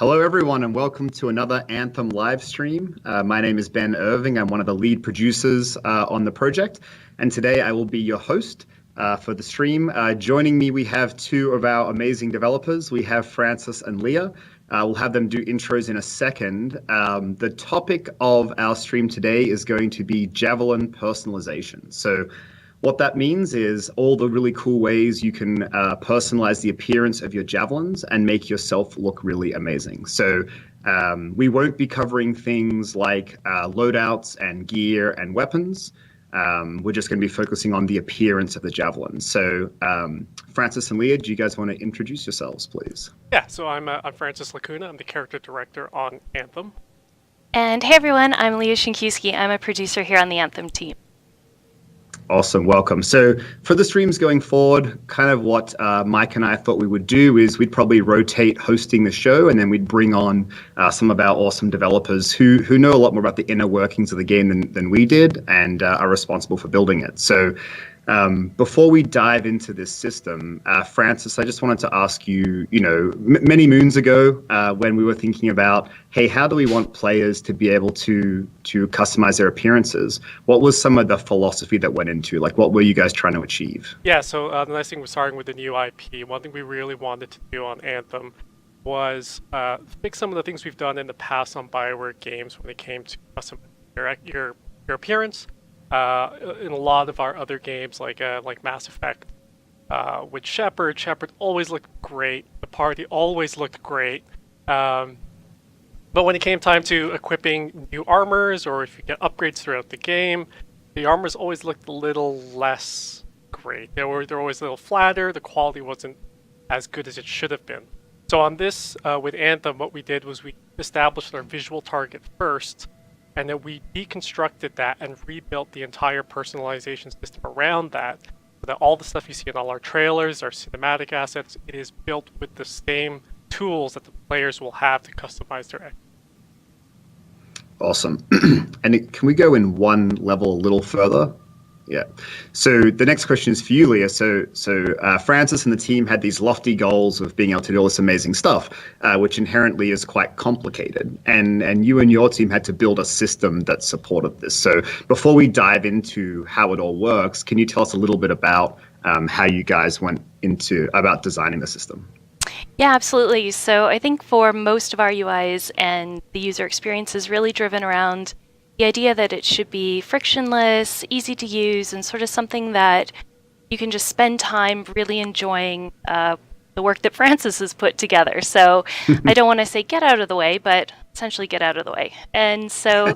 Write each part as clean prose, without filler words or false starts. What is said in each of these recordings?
Hello, everyone, and welcome to another Anthem live stream. My name is Ben Irving. I'm one of the lead producers on the project, and today I will be your host for the stream. Joining me, we have two of our amazing developers. We have Francis and Leah. We'll have them do intros in a second. The topic of our stream today is going to be Javelin personalization. So what that means is all the really cool ways you can personalize the appearance of your javelins and make yourself look really amazing. So we won't be covering things like loadouts and gear and weapons. We're just going to be focusing on the appearance of the javelin. So Francis and Leah, do you guys want to introduce yourselves, please? Yeah, so I'm Francis Lacuna. I'm the character director on Anthem. And hey everyone, I'm Leah Shinkiewski. I'm a producer here on the Anthem team. Awesome, welcome. So for the streams going forward, kind of what Mike and I thought we would do is we'd probably rotate hosting the show, and then we'd bring on some of our awesome developers who know a lot more about the inner workings of the game than we did and are responsible for building it. So before we dive into this system, Francis, I just wanted to ask you, many moons ago when we were thinking about, hey, how do we want players to be able to customize their appearances? What was some of the philosophy that went into, like, what were you guys trying to achieve? Yeah, so the nice thing was starting with the new IP. One thing we really wanted to do on Anthem was fix some of the things we've done in the past on BioWare games when it came to customizing your appearance. In a lot of our other games, like Mass Effect, with Shepard always looked great. The party always looked great. But when it came time to equipping new armors, or if you get upgrades throughout the game, the armors always looked a little less great. They're always a little flatter. The quality wasn't as good as it should have been. So on this, with Anthem, what we did was we established our visual target first, and then we deconstructed that and rebuilt the entire personalization system around that, so that all the stuff you see in all our trailers, our cinematic assets, it is built with the same tools that the players will have to customize their. Awesome. And can we go in one level a little further? Yeah. So the next question is for you, Leah. So Francis and the team had these lofty goals of being able to do all this amazing stuff, which inherently is quite complicated. And you and your team had to build a system that supported this. So before we dive into how it all works, can you tell us a little bit about how you guys went about designing the system? Yeah, absolutely. So I think for most of our UIs and the user experience is really driven around the idea that it should be frictionless, easy to use, and sort of something that you can just spend time really enjoying the work that Francis has put together. So I don't want to say get out of the way, but essentially get out of the way. And so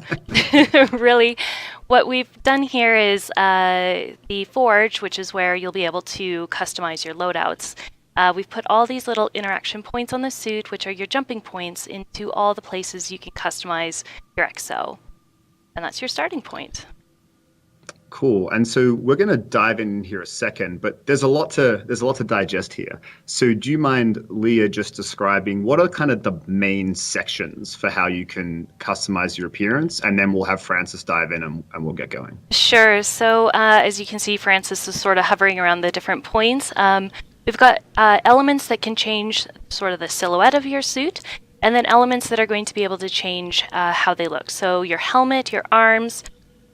really what we've done here is the Forge, which is where you'll be able to customize your loadouts. We've put all these little interaction points on the suit, which are your jumping points, into all the places you can customize your XO. And that's your starting point. Cool. And so we're going to dive in here a second, but there's a lot to digest here. So do you mind, Leah, just describing what are kind of the main sections for how you can customize your appearance? And then we'll have Francis dive in and we'll get going. Sure. So as you can see, Francis is sort of hovering around the different points. We've got elements that can change sort of the silhouette of your suit, and then elements that are going to be able to change how they look. So your helmet, your arms,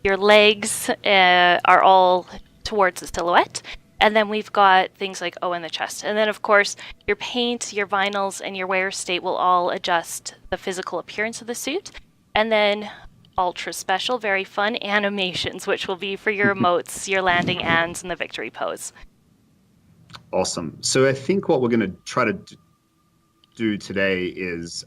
your legs are all towards the silhouette. And then we've got things like, and the chest. And then, of course, your paint, your vinyls, and your wear state will all adjust the physical appearance of the suit. And then ultra special, very fun animations, which will be for your emotes, your landing ands, and the victory pose. Awesome. So I think what we're going to try to do today is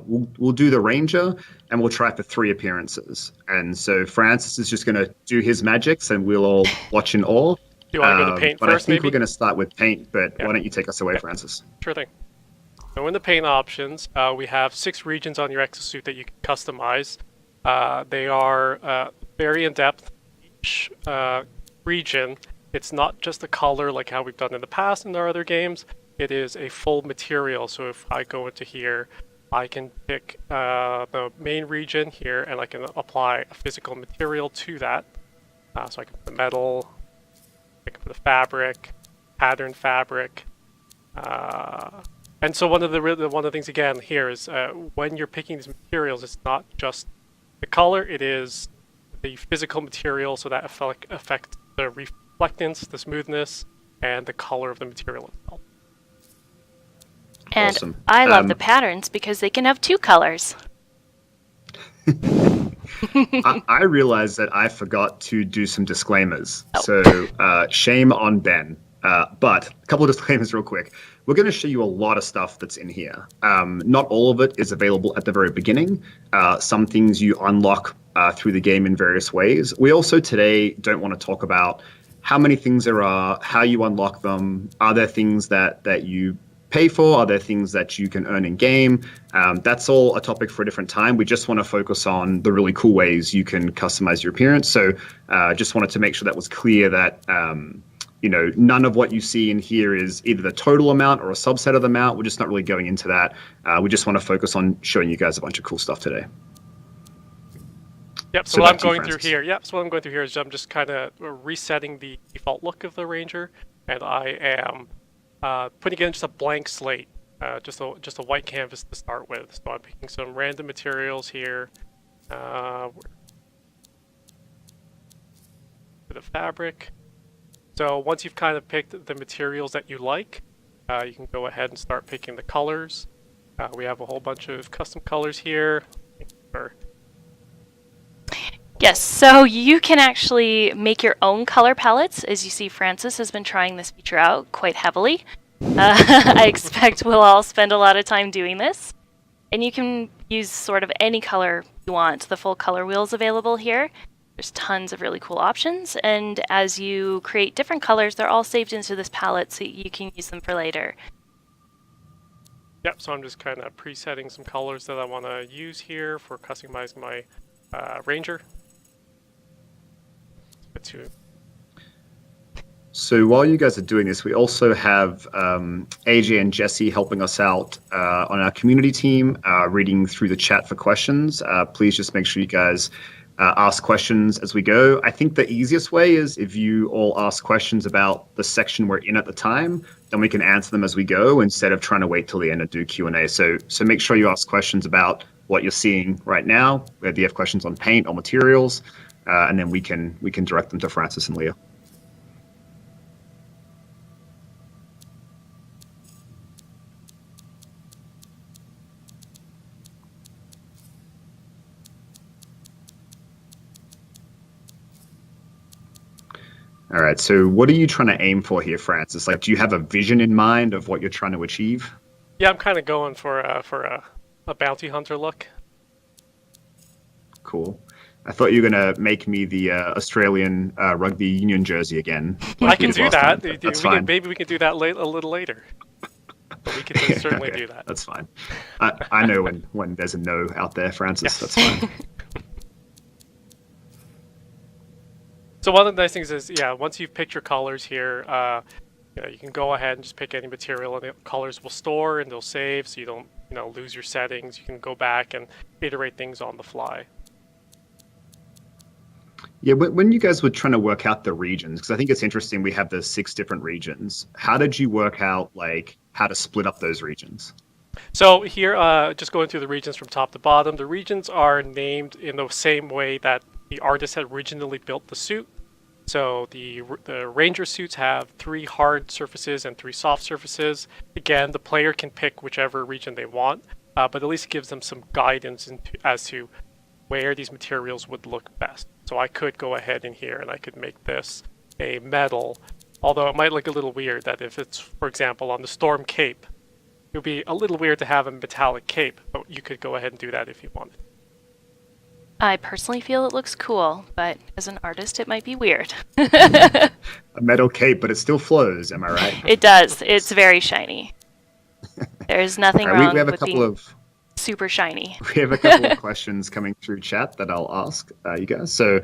we'll do the Ranger, and we'll try for 3 appearances. And so Francis is just going to do his magics, and we'll all watch in awe. Do you want to go to paint but first, I think maybe? we're going to start with paint, but Why don't you take us away, Francis? Sure thing. So in the paint options, we have 6 regions on your exosuit that you can customize. They are very in-depth. Each region, it's not just a color like how we've done in the past in our other games. It is a full material. So if I go into here, I can pick the main region here, and I can apply a physical material to that. So I can put the metal, I can put the fabric, pattern fabric, And so one of the things again here is when you're picking these materials, it's not just the color; it is the physical material, so that affects the reflectance, the smoothness, and the color of the material itself. And Awesome. I love the patterns because they can have two colors. I realized that I forgot to do some disclaimers. Oh. So shame on Ben. But a couple of disclaimers real quick. We're going to show you a lot of stuff that's in here. Not all of it is available at the very beginning. Some things you unlock through the game in various ways. We also today don't want to talk about how many things there are, how you unlock them. Are there things that you pay for? Are there things that you can earn in game? That's all a topic for a different time. We just want to focus on the really cool ways you can customize your appearance. So just wanted to make sure that was clear that none of what you see in here is either the total amount or a subset of the amount. We're just not really going into that. We just want to focus on showing you guys a bunch of cool stuff today. Yep, so what I'm going through here, is I'm just kind of resetting the default look of the Ranger, and I am putting in just a blank slate, just a white canvas to start with. So I'm picking some random materials here. Bit of fabric. So once you've kind of picked the materials that you like, you can go ahead and start picking the colors. We have a whole bunch of custom colors here. Yes, so you can actually make your own color palettes. As you see, Francis has been trying this feature out quite heavily. I expect we'll all spend a lot of time doing this. And you can use sort of any color you want. The full color wheel is available here. There's tons of really cool options. And as you create different colors, they're all saved into this palette so you can use them for later. Yep, so I'm just kind of presetting some colors that I want to use here for customizing my Ranger. So while you guys are doing this, we also have AJ and Jesse helping us out on our community team, reading through the chat for questions. Please just make sure you guys ask questions as we go. I think the easiest way is if you all ask questions about the section we're in at the time, then we can answer them as we go instead of trying to wait till the end and do Q&A. So make sure you ask questions about what you're seeing right now, whether you have questions on paint or materials, and then we can direct them to Francis and Leah. All right, so what are you trying to aim for here, Francis? Like, do you have a vision in mind of what you're trying to achieve? Yeah, I'm kind of going for a bounty hunter look. Cool. I thought you were going to make me the Australian rugby union jersey again. I can do that. That's fine. Maybe we can do that a little later. But we can certainly do that. That's fine. I know when there's a no out there, Francis. Yes. That's fine. So one of the nice things is, once you've picked your colors here, you can go ahead and just pick any material, and the colors will store and they'll save, so you don't lose your settings. You can go back and iterate things on the fly. Yeah, when you guys were trying to work out the regions, because I think it's interesting, we have the 6 different regions. How did you work out how to split up those regions? So here, just going through the regions from top to bottom, the regions are named in the same way that the artist had originally built the suit. So the Ranger suits have 3 hard surfaces and 3 soft surfaces. Again, the player can pick whichever region they want, but at least it gives them some guidance as to where these materials would look best. So I could go ahead in here and I could make this a metal, although it might look a little weird that if it's, for example, on the Storm Cape, it would be a little weird to have a metallic cape, but you could go ahead and do that if you wanted. I personally feel it looks cool, but as an artist, it might be weird. A metal cape, but it still flows, am I right? It does. It's very shiny. There's nothing wrong with being super shiny. We have a couple of questions coming through chat that I'll ask you guys. So,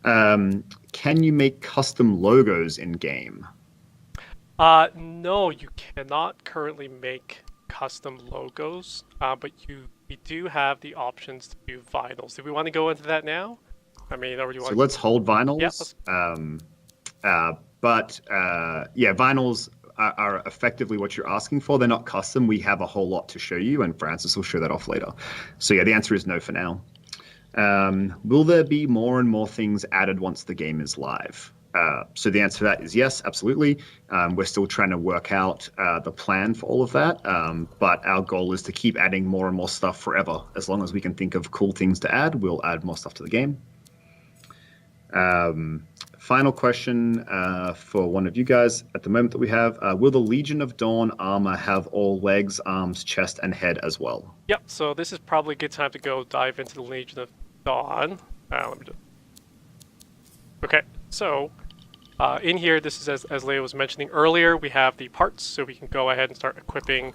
can you make custom logos in game? No, you cannot currently make custom logos, but we do have the options to do vinyls. Do we want to go into that now? I mean, or do you want? So let's hold vinyls. Yeah, vinyls. are effectively what you're asking for. They're not custom. We have a whole lot to show you, and Francis will show that off later. So yeah, the answer is no for now. Will there be more and more things added once the game is live? So the answer to that is yes, absolutely. We're still trying to work out the plan for all of that, but our goal is to keep adding more and more stuff forever. As long as we can think of cool things to add, we'll add more stuff to the game. Final question for one of you guys at the moment that we have. Will the Legion of Dawn armor have all legs, arms, chest, and head as well? Yep, so this is probably a good time to go dive into the Legion of Dawn. Okay, so in here, this is as Leia was mentioning earlier, we have the parts, so we can go ahead and start equipping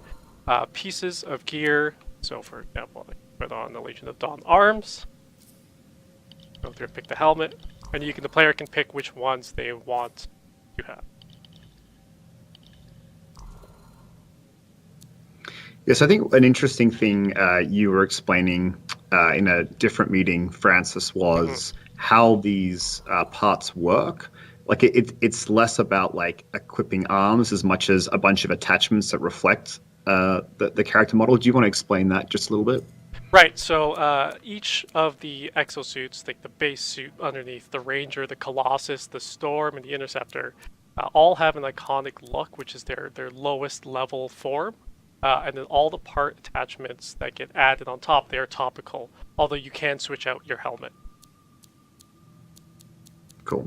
pieces of gear. So for example, I put on the Legion of Dawn arms, go through and pick the helmet, and the player can pick which ones they want to have. Yes, I think an interesting thing you were explaining in a different meeting, Francis, was how these parts work. Like it's less about like equipping arms as much as a bunch of attachments that reflect the character model. Do you want to explain that just a little bit? Right, so each of the exosuits, like the base suit underneath, the Ranger, the Colossus, the Storm, and the Interceptor, all have an iconic look, which is their lowest level form. And then all the part attachments that get added on top, they are topical, although you can switch out your helmet. Cool.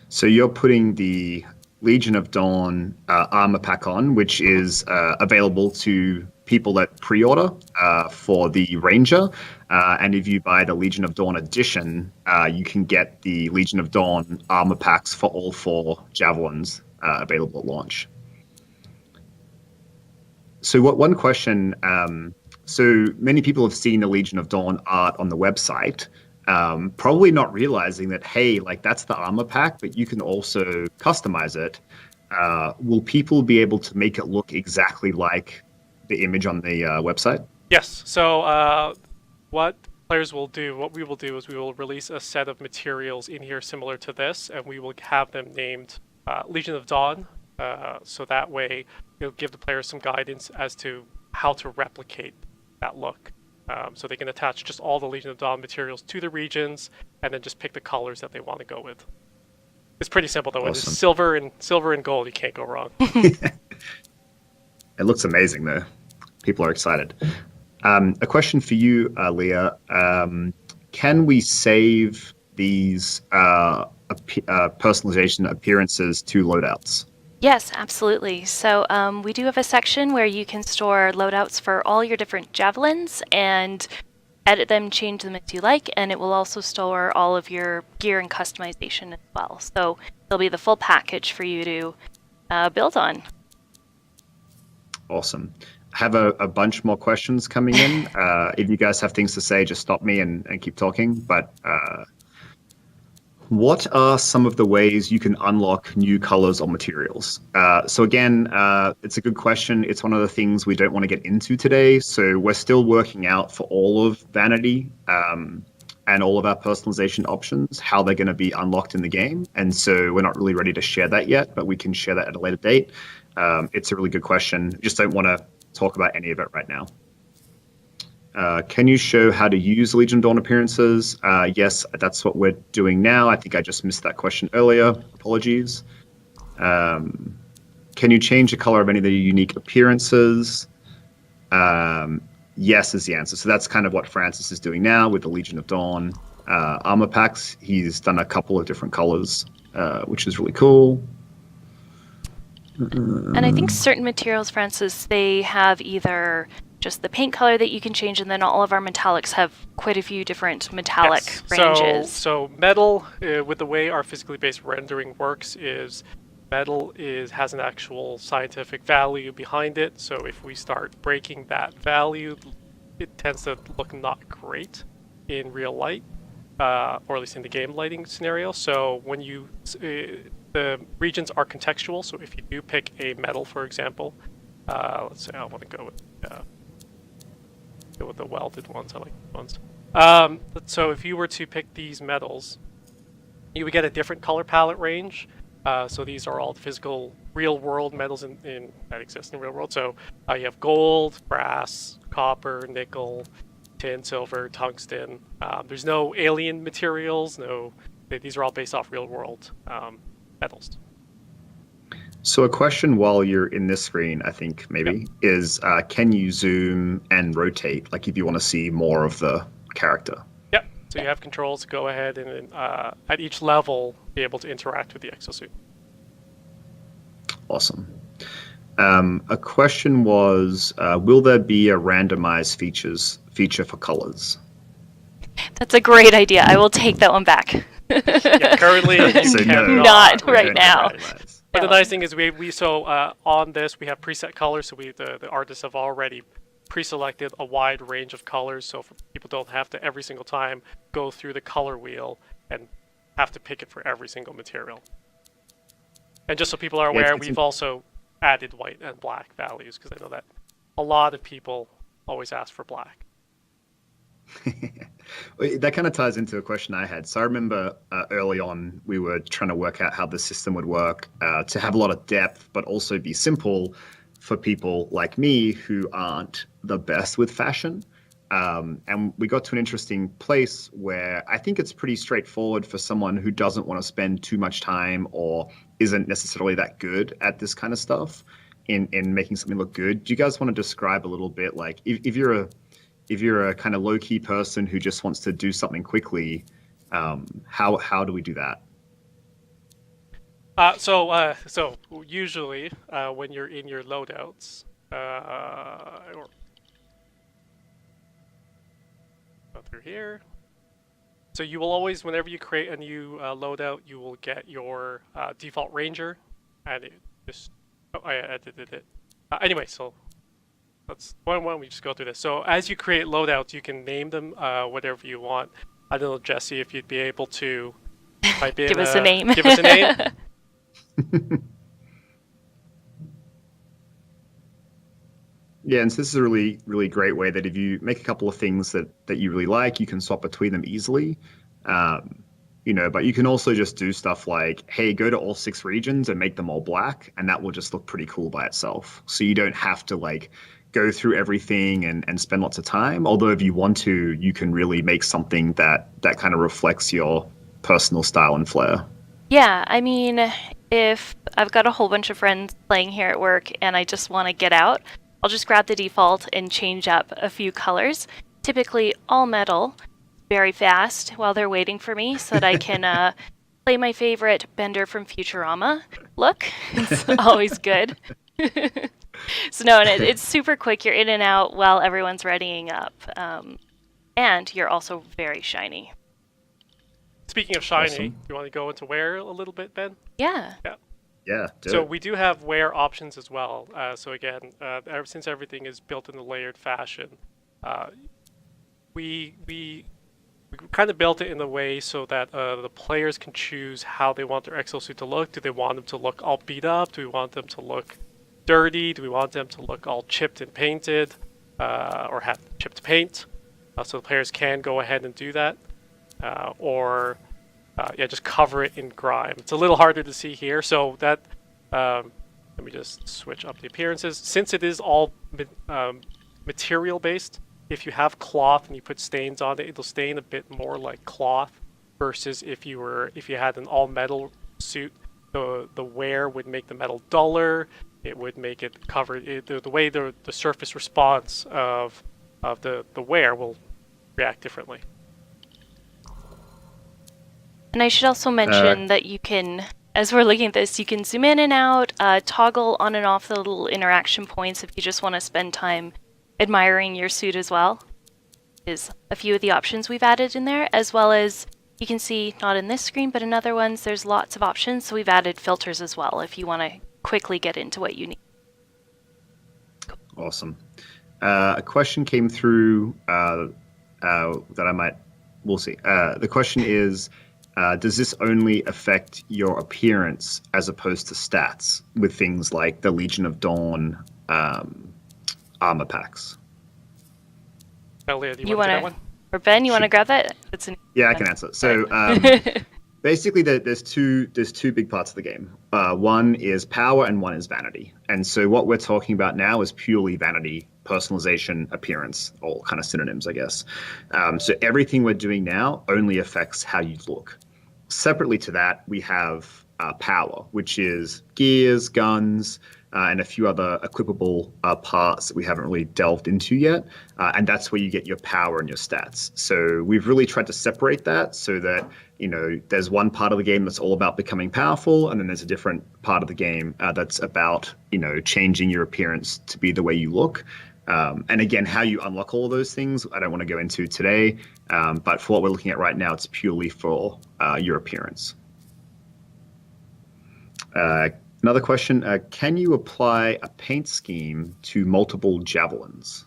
So you're putting the Legion of Dawn armor pack on, which is available to people that pre-order for the Ranger. And if you buy the Legion of Dawn edition, you can get the Legion of Dawn armor packs for all 4 javelins available at launch. So one question, so many people have seen the Legion of Dawn art on the website, probably not realizing that, hey, like that's the armor pack, but you can also customize it. Will people be able to make it look exactly like the image on the website? Yes. So what we will do is we will release a set of materials in here similar to this, and we will have them named Legion of Dawn. So that way it'll give the players some guidance as to how to replicate that look. So they can attach just all the Legion of Dawn materials to the regions, and then just pick the colors that they want to go with. It's pretty simple though. Awesome. It's silver and gold. You can't go wrong. It looks amazing, though. People are excited. A question for you, Leah. Can we save these personalization appearances to loadouts? Yes, absolutely. So we do have a section where you can store loadouts for all your different javelins and edit them, change them as you like, and it will also store all of your gear and customization as well. So there'll be the full package for you to build on. Awesome. I have a bunch more questions coming in. If you guys have things to say, just stop me and keep talking. But what are some of the ways you can unlock new colors or materials? So again, it's a good question. It's one of the things we don't want to get into today. So we're still working out for all of Vanity and all of our personalization options, how they're going to be unlocked in the game. And so we're not really ready to share that yet, but we can share that at a later date. It's a really good question. Just don't want to talk about any of it right now. Can you show how to use Legion Dawn appearances? Yes, that's what we're doing now. I think I just missed that question earlier. Apologies. Can you change the color of any of the unique appearances? Yes is the answer. So that's kind of what Francis is doing now with the Legion of Dawn armor packs. He's done a couple of different colors, which is really cool. And I think certain materials, Francis, they have either just the paint color that you can change, and then all of our metallics have quite a few different metallic ranges. So metal, with the way our physically based rendering works, is metal has an actual scientific value behind it. So if we start breaking that value, it tends to look not great in real light, or at least in the game lighting scenario. So when you the regions are contextual, so if you do pick a metal, for example, let's say I want to go with the welded ones. I like these ones. So if you were to pick these metals, you would get a different color palette range So these are all the physical real-world metals that exist in the real world. So you have gold, brass, copper, nickel, tin, silver, tungsten. There's no alien materials. These are all based off real-world metals. So a question while you're in this screen, I think maybe, is can you zoom and rotate, like if you want to see more of the character? Yep. So you have controls to go ahead and at each level be able to interact with the exosuit. Awesome. A question was, will there be a randomized feature for colors? That's a great idea. I will take that one back. Yeah, currently So not right now. But the nice thing is on this we have preset colors, so the artists have already pre-selected a wide range of colors, so people don't have to every single time go through the color wheel and have to pick it for every single material. And just so people are aware, we've also added white and black values, because I know that a lot of people always ask for black. That kind of ties into a question I had. So I remember early on, we were trying to work out how the system would work to have a lot of depth, but also be simple for people like me who aren't the best with fashion. And we got to an interesting place where I think it's pretty straightforward for someone who doesn't want to spend too much time or isn't necessarily that good at this kind of stuff in making something look good. Do you guys want to describe a little bit, like if you're a kind of low-key person who just wants to do something quickly, how do we do that? So usually when you're in your loadouts, or go through here. So you will always, whenever you create a new loadout, you will get your default ranger, and I edited it. Anyway, so why don't we just go through this? So as you create loadouts, you can name them whatever you want. I don't know, Jesse, if you'd be able to type in. Give us a name. Give us a name. Yeah, and so this is a really, really great way that if you make a couple of things that you really like, you can swap between them easily. But you can also just do stuff like, hey, go to all 6 regions and make them all black, and that will just look pretty cool by itself. So you don't have to go through everything and spend lots of time. Although if you want to, you can really make something that kind of reflects your personal style and flair. Yeah, I mean, if I've got a whole bunch of friends playing here at work and I just want to get out, I'll just grab the default and change up a few colors, typically all metal, very fast while they're waiting for me so that I can play my favorite Bender from Futurama look. It's always good. So no, and it's super quick. You're in and out while everyone's readying up. And you're also very shiny. Speaking of shiny, Awesome. you want to go into wear a little bit, Ben? Yeah. Yeah. So we do have wear options as well. So again, since everything is built in a layered fashion, we kind of built it in a way so that the players can choose how they want their exosuit to look. Do they want them to look all beat up? Do we want them to look dirty? Do we want them to look all chipped and painted, or have chipped paint? So the players can go ahead and do that, or just cover it in grime. It's a little harder to see here, so that let me just switch up the appearances. Since it is all material based, if you have cloth and you put stains on it, it'll stain a bit more like cloth, versus if you had an all metal suit, the wear would make the metal duller. It would make it cover the way the surface response of the wear will react differently. And I should also mention that you can, as we're looking at this, you can zoom in and out, toggle on and off the little interaction points if you just want to spend time admiring your suit as well. Is a few of the options we've added in there, as well as you can see, not in this screen, but in other ones, there's lots of options. So we've added filters as well if you want to quickly get into what you need. Awesome. A question came through we'll see. The question is, does this only affect your appearance as opposed to stats with things like the Legion of Dawn armor packs? Elia, do you want to do that one? Or Ben, you want to grab that? Yeah, I can answer. So Basically, there's two big parts of the game. One is power and one is vanity. And so what we're talking about now is purely vanity, personalization, appearance, all kind of synonyms, I guess. So everything we're doing now only affects how you look. Separately to that, we have power, which is gears, guns, and a few other equipable parts that we haven't really delved into yet. And that's where you get your power and your stats. So we've really tried to separate that so that, there's one part of the game that's all about becoming powerful, and then there's a different part of the game that's about, changing your appearance to be the way you look. And again, how you unlock all of those things, I don't want to go into today. But for what we're looking at right now, it's purely for your appearance. Another question, can you apply a paint scheme to multiple javelins?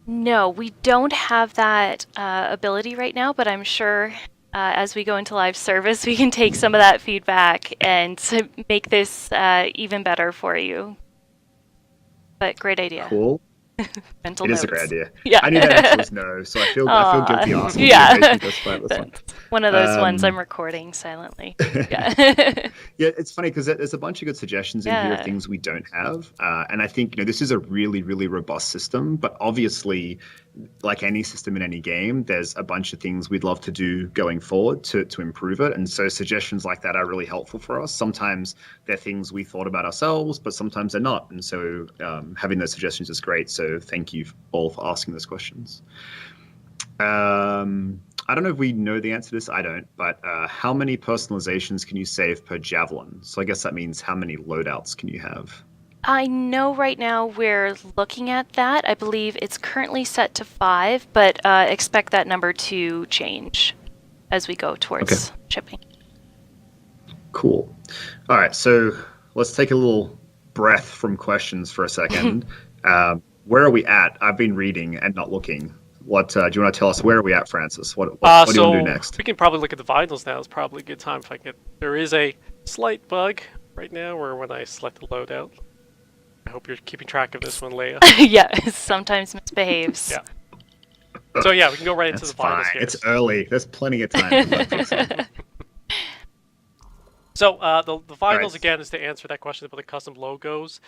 No, we don't have that ability right now, but I'm sure as we go into live service, we can take some of that feedback and make this even better for you. But great idea. Cool. Mental It notes. is a great idea. Yeah. I knew that answer was no, so I feel guilty asking you Yeah. to make me this one. One of those ones I'm recording silently. Yeah. Yeah, it's funny because there's a bunch of good suggestions in here of things we don't have. And I think, this is a really, really robust system, but obviously, like any system in any game, there's a bunch of things we'd love to do going forward to improve it. And so suggestions like that are really helpful for us. Sometimes they're things we thought about ourselves, but sometimes they're not. And so having those suggestions is great. So thank you all for asking those questions. I don't know if we know the answer to this. I don't. But how many personalizations can you save per javelin? So I guess that means how many loadouts can you have? I know right now we're looking at that. I believe it's currently set to 5, but expect that number to change as we go towards shipping. Cool. All right, so let's take a little breath from questions for a second. Where are we at? I've been reading and not looking. What do you want to tell us? Where are we at, Francis? What do you want to do next? We can probably look at the vinyls now. It's probably a good time if I can. There is a slight bug right now where when I select the loadout. I hope you're keeping track of this one, Leia. Yeah, sometimes misbehaves. Yeah. So yeah, we can go right into the vinyls here. It's early. There's plenty of time. So the vinyls, Right. again, is to answer that question about the custom logos.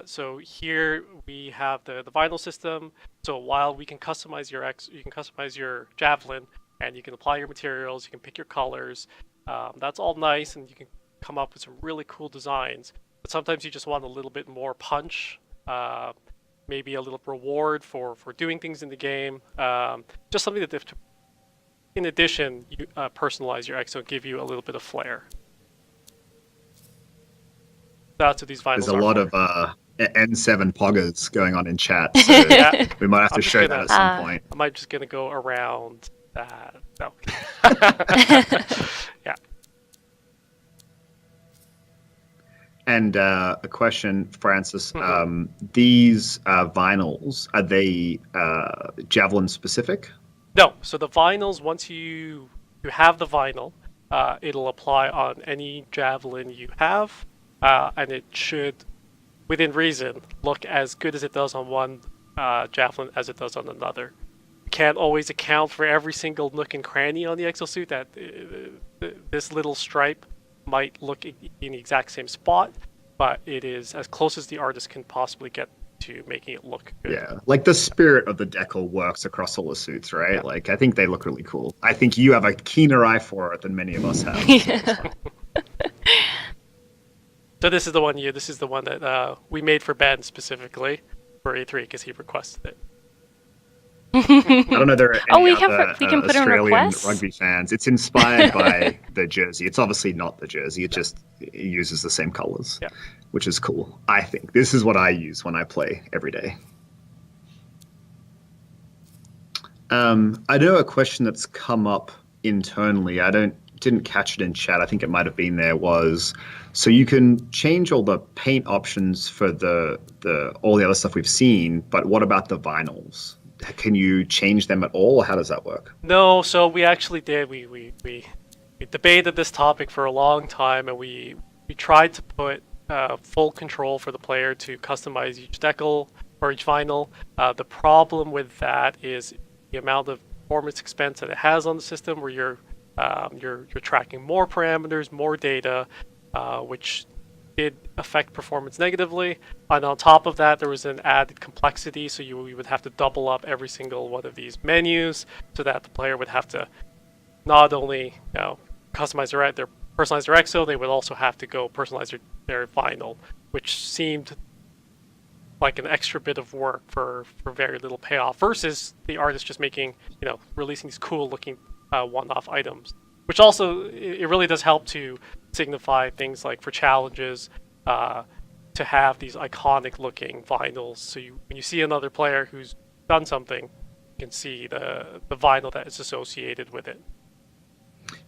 So here we have the vinyl system. So while we can customize you can customize your javelin, and you can apply your materials, you can pick your colors. That's all nice, and you can come up with some really cool designs. But sometimes you just want a little bit more punch, maybe a little reward for doing things in the game. Just something that, in addition, you personalize your exo and give you a little bit of flair. That's what these vinyls There's a are lot for. of N7 poggers going on in chat, so Yeah. we might have to I'm show just that gonna- at some point. I might just gonna go around that. No. Yeah. And a question, Francis. These vinyls, are they javelin specific? No. So the vinyls, once you have the vinyl, it'll apply on any javelin you have, and it should, within reason, look as good as it does on one javelin as it does on another. You can't always account for every single nook and cranny on the exosuit. That this little stripe might look in the exact same spot, but it is as close as the artist can possibly get to making it look good. Yeah, like the spirit of the decal works across all the suits, right? Yeah. Like I think they look really cool. I think you have a keener eye for it than many of us have. So this is the one this is the one that we made for Ben specifically for A3 because he requested it. I don't know if there are any we other we can put in Australian requests? rugby fans. It's inspired by the jersey. It's obviously not the jersey. It uses the same colors, Yeah. which is cool. I think this is what I use when I play every day. I know a question that's come up internally. I didn't catch it in chat. I think it might have been there. Was so you can change all the paint options for the all the other stuff we've seen, but what about the vinyls? Can you change them at all, or how does that work? No, so we actually did. We debated this topic for a long time, and we tried to put full control for the player to customize each decal or each vinyl. The problem with that is the amount of performance expense that it has on the system, where you're You're tracking more parameters, more data, which did affect performance negatively. And on top of that, there was an added complexity, so you would have to double up every single one of these menus, so that the player would have to not only customize their personalize their exo, they would also have to go personalize their vinyl, which seemed like an extra bit of work for very little payoff, versus the artist just making, releasing these cool looking one-off items, which also it really does help to signify things like for challenges, to have these iconic looking vinyls, so when you see another player who's done something, you can see the vinyl that is associated with it.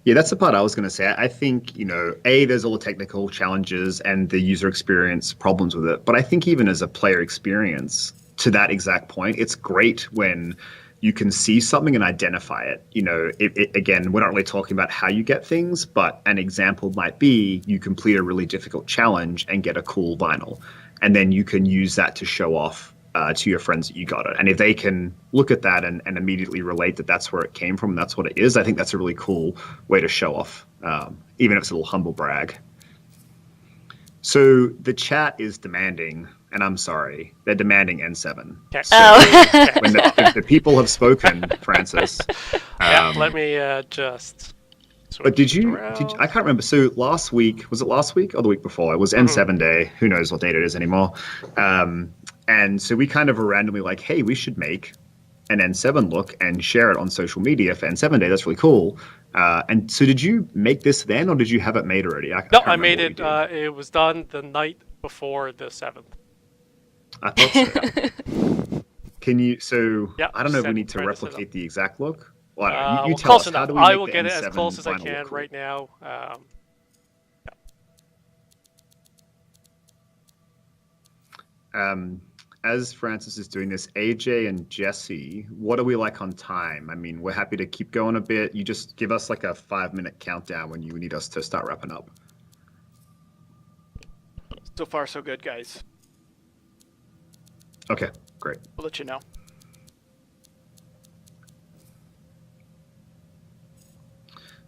Yeah, that's the part I was going to say. I think, there's all the technical challenges and the user experience problems with it. But I think even as a player experience, to that exact point, it's great when you can see something and identify it. Again, we're not really talking about how you get things, but an example might be you complete a really difficult challenge and get a cool vinyl. And then you can use that to show off to your friends that you got it. And if they can look at that and immediately relate that that's where it came from, that's what it is, I think that's a really cool way to show off, even if it's a little humble brag. So the chat is demanding, and I'm sorry, they're demanding N7. Okay. So when the people have spoken, Francis. Let me just... But did you, I can't remember. So last week, was it last week or the week before? It was N7 day. Who knows what date it is anymore. And so we kind of were randomly like, hey, we should make an N7 look and share it on social media for N7 day. That's really cool. And so did you make this then, or did you have it made already? I made it. It was done the night before the 7th. I thought so. Can you, I don't know if we need to Francis replicate the exact look. Well, you tell close us. enough. How do we I make will the get it N7 as close as I vinyl can look cool? right now. As Francis is doing this, AJ and Jesse, what are we like on time? I mean, we're happy to keep going a bit. You just give us like a 5-minute countdown when you need us to start wrapping up. So far, so good, guys. Okay, great. We'll let you know.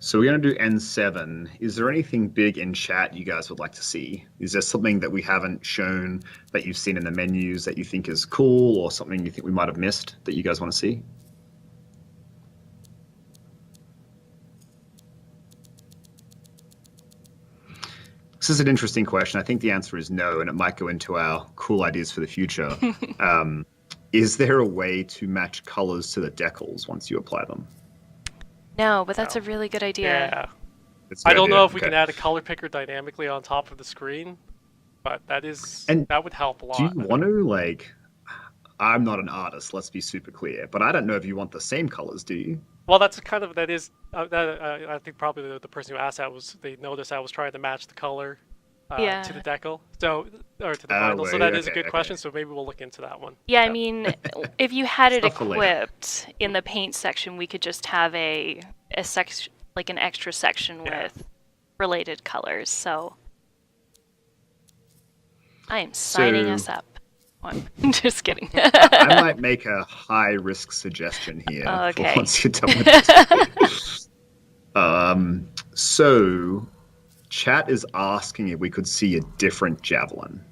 So we're going to do N7. Is there anything big in chat you guys would like to see? Is there something that we haven't shown that you've seen in the menus that you think is cool, or something you think we might have missed that you guys want to see? This is an interesting question. I think the answer is no, and it might go into our cool ideas for the future. Is there a way to match colors to the decals once you apply them? No, but that's a really good idea. Yeah. It's a good I don't idea. know if we Okay. can add a color picker dynamically on top of the screen, but that would help a lot. Do you want to, I'm not an artist, let's be super clear, but I don't know if you want the same colors, do you? Well, that's kind of, I think probably the person who asked that they noticed I was trying to match the color to the decal, or to the vinyl. So that is a good question. So maybe we'll look into that one. Yeah, I mean, if you had it Stuff for later. equipped in the paint section, we could just have a section, like an extra section with related colors. So I am signing us up. I'm just kidding. I might make a high-risk suggestion here Okay. for once you're done with this. So chat is asking if we could see a different javelin.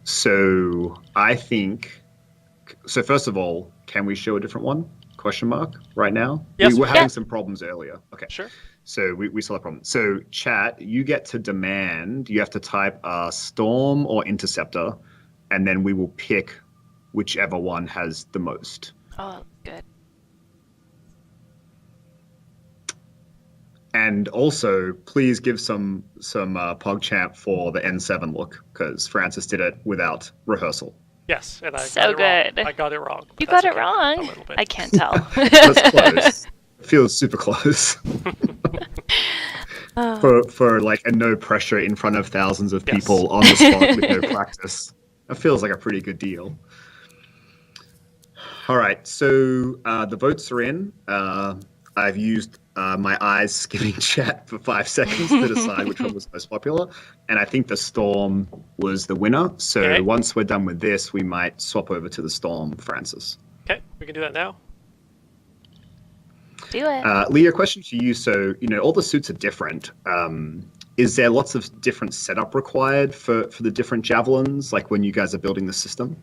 So I think, first of all, can we show a different one? Question mark right now? Yes, we were we having can. some problems earlier. Okay. Sure. So we saw that problem. So chat, you get to demand, you have to type Storm or Interceptor, and then we will pick whichever one has the most. Oh, good. And also, please give some PogChamp for the N7 look, because Francis did it without rehearsal. Yes, and I So got it good. wrong. I got it wrong. but You that's got it okay. A wrong. little bit. I can't tell. That's close. It feels super close. For like a no pressure in front of thousands of people on the spot with no practice. That feels like a pretty good deal. All right, so the votes are in. I've used my eyes skimming chat for 5 seconds to decide which one was most popular, and I think the Storm was the winner. So Okay. once we're done with this, we might swap over to the Storm, Francis. Okay, we can do that now. Do it. Leah, a question to you. So, all the suits are different. Is there lots of different setup required for the different javelins, like when you guys are building the system?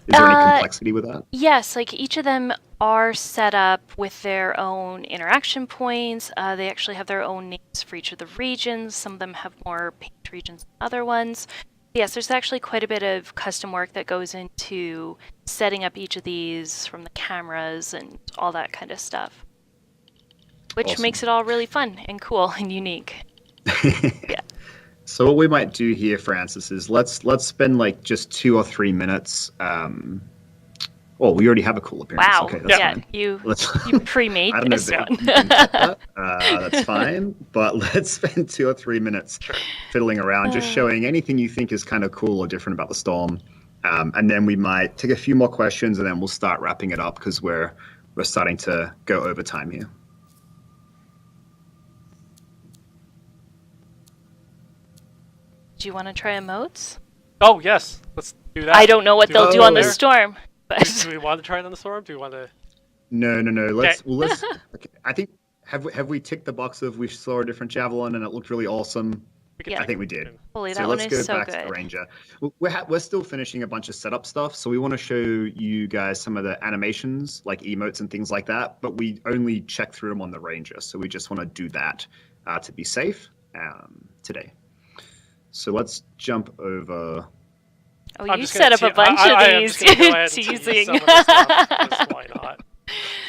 Is there any complexity with that? Yes, like each of them are set up with their own interaction points. They actually have their own names for each of the regions. Some of them have more page regions than other ones. Yes, there's actually quite a bit of custom work that goes into setting up each of these, from the cameras and all that kind of stuff, which Awesome. makes it all really fun and cool and unique. Yeah. So what we might do here, Francis, is let's spend like just 2 or 3 minutes. Well, we already have a cool appearance. Wow. Okay, that's yeah, fine. you pre-made I don't know this if one. you can cut that. That's fine. But let's spend 2 or 3 minutes fiddling around, just showing anything you think is kind of cool or different about the storm. And then we might take a few more questions, and then we'll start wrapping it up because we're starting to go over time here. Do you want to try emotes? Oh yes, let's do that. I don't know what they'll do on the there? storm, but Do we want to try it on the storm? Do we want to? No. Let's. Okay. Well, let's. Okay. I think have we ticked the box of we saw a different javelin and it looked really awesome. Yeah. I think we did. holy, So that one let's is go so back to good. the Ranger. We're still finishing a bunch of setup stuff, so we want to show you guys some of the animations, like emotes and things like that. But we only check through them on the Ranger, so we just want to do that to be safe today. So let's jump over. Oh, I'm you just gonna set up a te- bunch I of am these. just gonna go ahead and tease Teasing. some of the stuff, 'cause why not?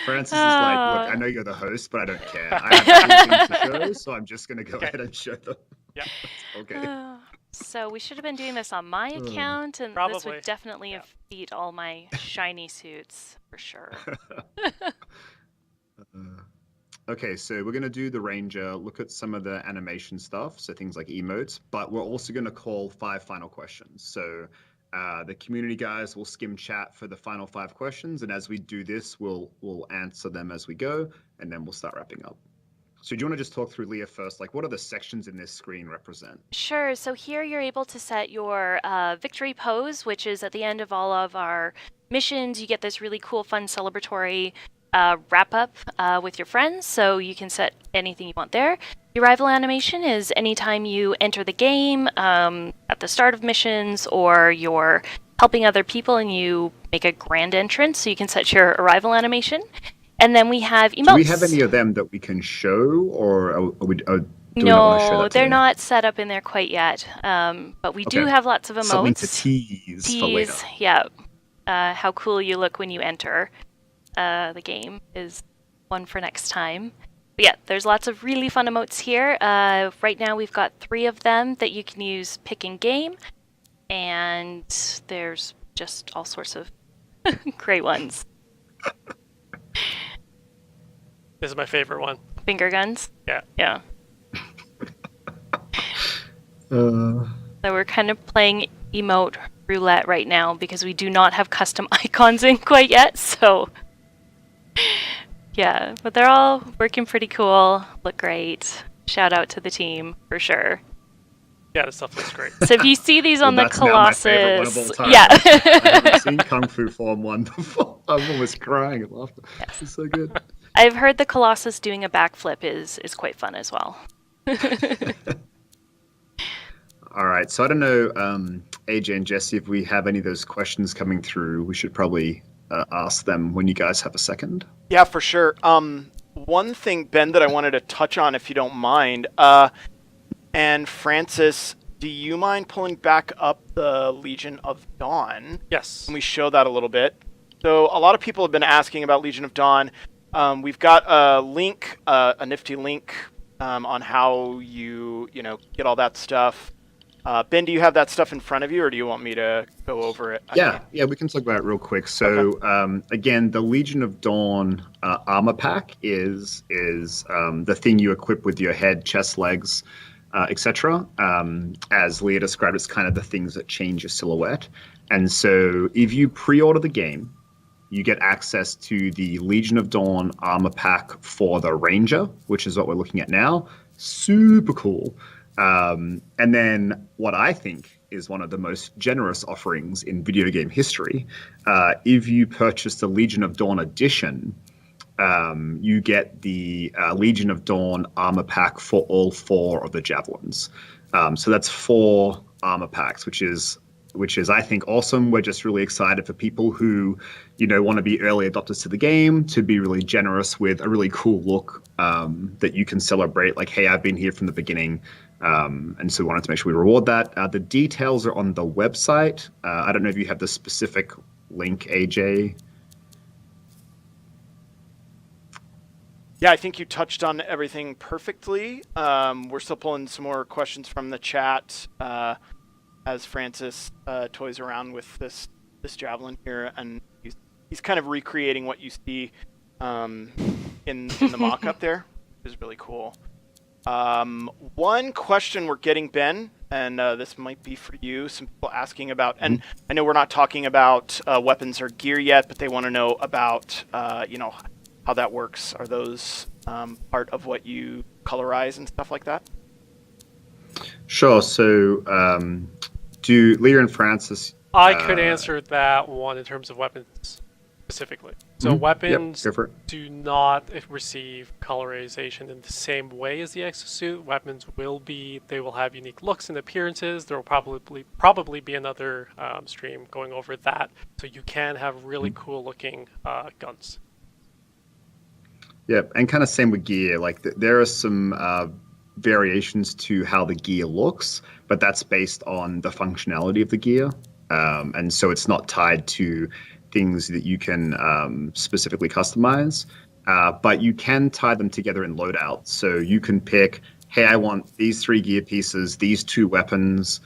Francis is like, look, I know you're the host, but I don't care. I have things to show, so I'm just going to go ahead and show them. Yeah. Okay. So we should have been doing this on my account, and this Probably. would definitely have beat all my shiny suits for sure. Okay, so we're going to do the Ranger, look at some of the animation stuff, so things like emotes, but we're also going to call 5 final questions. So the community guys will skim chat for the final 5 questions, and as we do this, we'll answer them as we go, and then we'll start wrapping up. So do you want to just talk through, Leah, first? Like, what are the sections in this screen represent? Sure. So here you're able to set your victory pose, which is at the end of all of our missions. You get this really cool, fun, celebratory wrap up with your friends. So you can set anything you want there. Your arrival animation is anytime you enter the game at the start of missions, or you're helping other people and you make a grand entrance. So you can set your arrival animation. And then we have emotes. Do we have any of them that we can show, or do we not want to show No, that they're today? not set up in there quite yet. But we do Okay. have lots of emotes. Something to tease for later. Yeah. How cool you look when you enter the game is one for next time. But yeah, there's lots of really fun emotes here. Right now we've got 3 of them that you can use pick in game. And there's just all sorts of great ones. This is my favorite one. Finger guns. Yeah. Yeah. Uh, So we're kind of playing emote roulette right now because we do not have custom icons in quite yet. So yeah, but they're all working pretty cool. Look great. Shout out to the team for sure. Yeah, this stuff looks great. So if you see these on the that's now my favorite one of Colossus, all time. yeah. I haven't seen Kung Fu Form 1 before. I'm almost crying at laughter. Yes. It's so good. I've heard the Colossus doing a backflip is quite fun as well. All right. So I don't know, AJ and Jesse, if we have any of those questions coming through, we should probably ask them when you guys have a second. Yeah, for sure. One thing, Ben, that I wanted to touch on, if you don't mind, and Francis, do you mind pulling back up the Legion of Dawn? Yes. Can we show that a little bit? So a lot of people have been asking about Legion of Dawn. We've got a link, a nifty link on how you get all that stuff. Ben, do you have that stuff in front of you, or do you want me to go over it? Yeah, we can talk about it real quick. So again, the Legion of Dawn armor pack is the thing you equip with your head, chest, legs, etc. As Leah described, it's kind of the things that change your silhouette. And so if you pre-order the game, you get access to the Legion of Dawn armor pack for the Ranger, which is what we're looking at now. Super cool. And then what I think is one of the most generous offerings in video game history, if you purchase the Legion of Dawn edition, you get the Legion of Dawn armor pack for all 4 of the javelins. So that's 4 armor packs, which is I think awesome. We're just really excited for people who, want to be early adopters to the game, to be really generous with a really cool look that you can celebrate. Like, hey, I've been here from the beginning. And so we wanted to make sure we reward that. The details are on the website. I don't know if you have the specific link, AJ. Yeah, I think you touched on everything perfectly. We're still pulling some more questions from the chat as Francis toys around with this javelin here, and he's kind of recreating what you see in the mock-up there, which is really cool. One question we're getting, Ben, and this might be for you, some people asking about, and I know we're not talking about weapons or gear yet, but they want to know about, how that works. Are those part of what you colorize and stuff like that? Sure. So do Leah and Francis... I could answer that one in terms of weapons specifically. So weapons do not receive colorization in the same way as the exosuit. Weapons they will have unique looks and appearances. There will probably be another stream going over that. So you can have really cool looking guns. Yeah, and kind of same with gear. Like there are some variations to how the gear looks, but that's based on the functionality of the gear. And so it's not tied to things that you can specifically customize, but you can tie them together in loadout. So you can pick, hey, I want these 3 gear pieces, these 2 weapons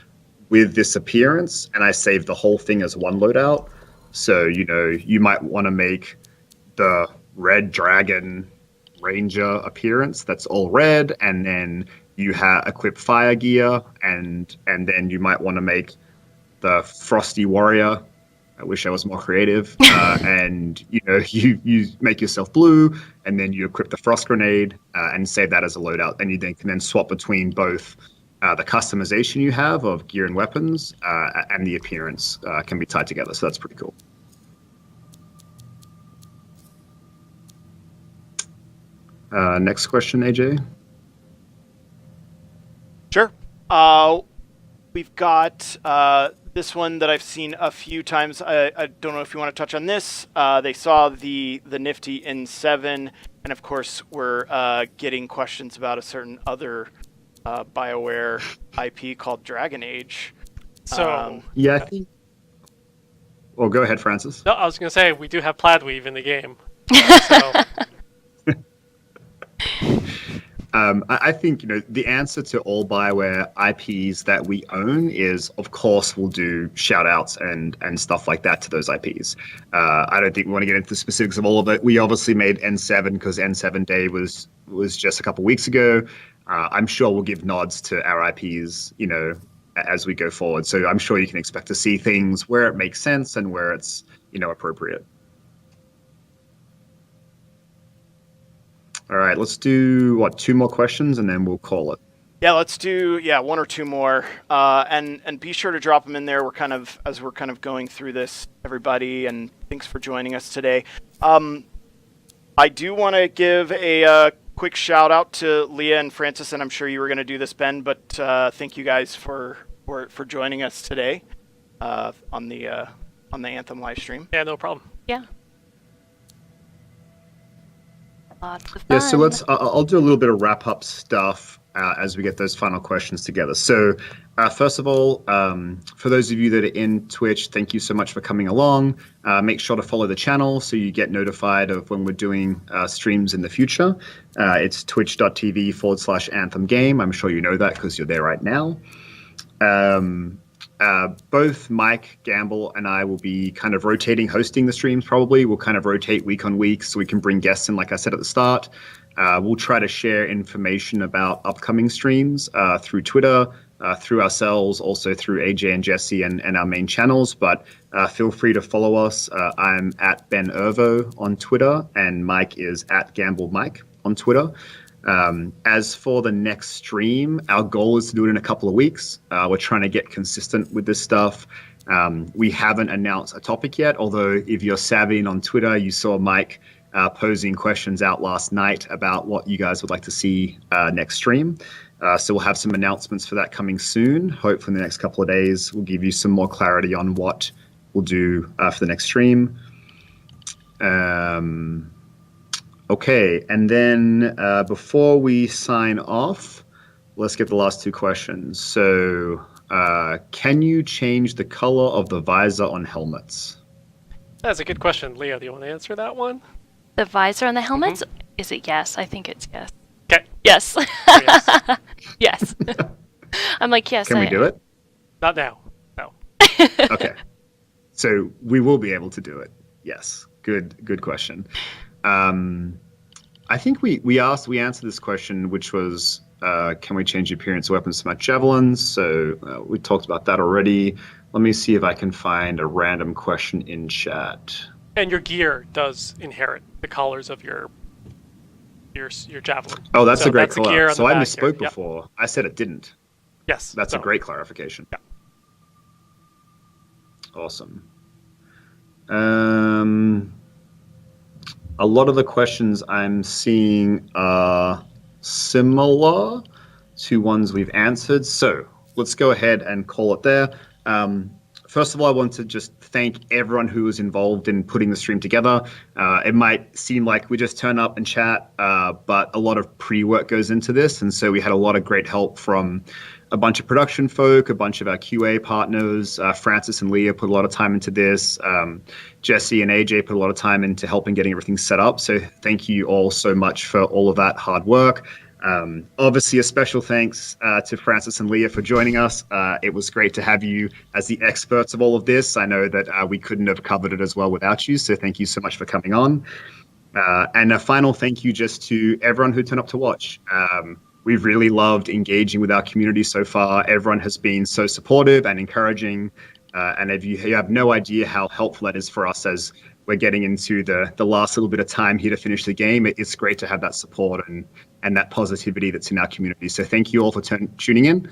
with this appearance, and I save the whole thing as one loadout. So, you might want to make the red dragon ranger appearance that's all red, and then you equip fire gear, and then you might want to make the frosty warrior. I wish I was more creative. And you make yourself blue, and then you equip the frost grenade and save that as a loadout. And you can then swap between both the customization you have of gear and weapons and the appearance can be tied together. So that's pretty cool. Next question, AJ. Sure. We've got this one that I've seen a few times. I don't know if you want to touch on this. They saw the nifty N7, and of course we're getting questions about a certain other BioWare IP called Dragon Age. So yeah, I think. Well, go ahead, Francis. No, I was going to say we do have Plaidweave in the game. So. I think the answer to all BioWare IPs that we own is, of course, we'll do shout outs and stuff like that to those IPs. I don't think we want to get into the specifics of all of it. We obviously made N7 because N7 Day was just a couple weeks ago. I'm sure we'll give nods to our IPs, as we go forward. So I'm sure you can expect to see things where it makes sense and where it's, appropriate. All right, let's do 2 more questions and then we'll call it. Yeah, let's do 1 or 2 more, and be sure to drop them in there. As we're kind of going through this, everybody, and thanks for joining us today. I do want to give a quick shout out to Leah and Francis, and I'm sure you were going to do this, Ben, but thank you guys for joining us today on the Anthem live stream. Yeah, no problem. Yeah. Lots of fun. Yeah, so I'll do a little bit of wrap-up stuff as we get those final questions together. So first of all, for those of you that are in Twitch, thank you so much for coming along. Make sure to follow the channel so you get notified of when we're doing streams in the future. It's twitch.tv/Anthem Game. I'm sure you know that because you're there right now. Both Mike Gamble and I will be kind of rotating hosting the streams probably. We'll kind of rotate week on week so we can bring guests in, like I said at the start. We'll try to share information about upcoming streams through Twitter, through ourselves, also through AJ and Jesse and our main channels. But feel free to follow us. I'm at Ben Ervo on Twitter, and Mike is at Gamble Mike on Twitter. As for the next stream, our goal is to do it in a couple of weeks. We're trying to get consistent with this stuff. We haven't announced a topic yet, although if you're savvy and on Twitter, you saw Mike posing questions out last night about what you guys would like to see next stream. So we'll have some announcements for that coming soon. Hopefully in the next couple of days, we'll give you some more clarity on what we'll do for the next stream. Okay, and then before we sign off, let's get the last two questions. So can you change the color of the visor on helmets? That's a good question. Leah, do you want to answer that one? The visor on the helmets? Is it yes? I think it's yes. Okay. Yes. Oh, yes. Yes. I'm like, yes. Can we do it? Not now. No. Okay. So we will be able to do it. Yes. Good question. I think we answered this question, which was, can we change the appearance of weapons to match javelins? So we talked about that already. Let me see if I can find a random question in chat. And your gear does inherit the colors of your javelin. Oh, that's So a great that's the gear call. on So the I back misspoke here. Yep. before. I said it didn't. Yes. That's a great clarification. Yeah. Awesome. A lot of the questions I'm seeing are similar to ones we've answered. So let's go ahead and call it there. First of all, I want to just thank everyone who was involved in putting the stream together. It might seem like we just turn up and chat, but a lot of pre-work goes into this. And so we had a lot of great help from a bunch of production folk, a bunch of our QA partners. Francis and Leah put a lot of time into this. Jesse and AJ put a lot of time into helping getting everything set up. So thank you all so much for all of that hard work. Obviously, a special thanks to Francis and Leah for joining us. It was great to have you as the experts of all of this. I know that we couldn't have covered it as well without you, so thank you so much for coming on. And a final thank you just to everyone who turned up to watch. We've really loved engaging with our community so far. Everyone has been so supportive and encouraging, and if you have no idea how helpful that is for us as we're getting into the last little bit of time here to finish the game. It's great to have that support and that positivity that's in our community. So thank you all for tuning in.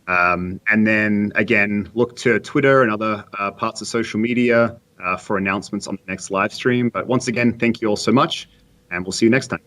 And then again, look to Twitter and other parts of social media for announcements on the next live stream. But once again, thank you all so much, and we'll see you next time.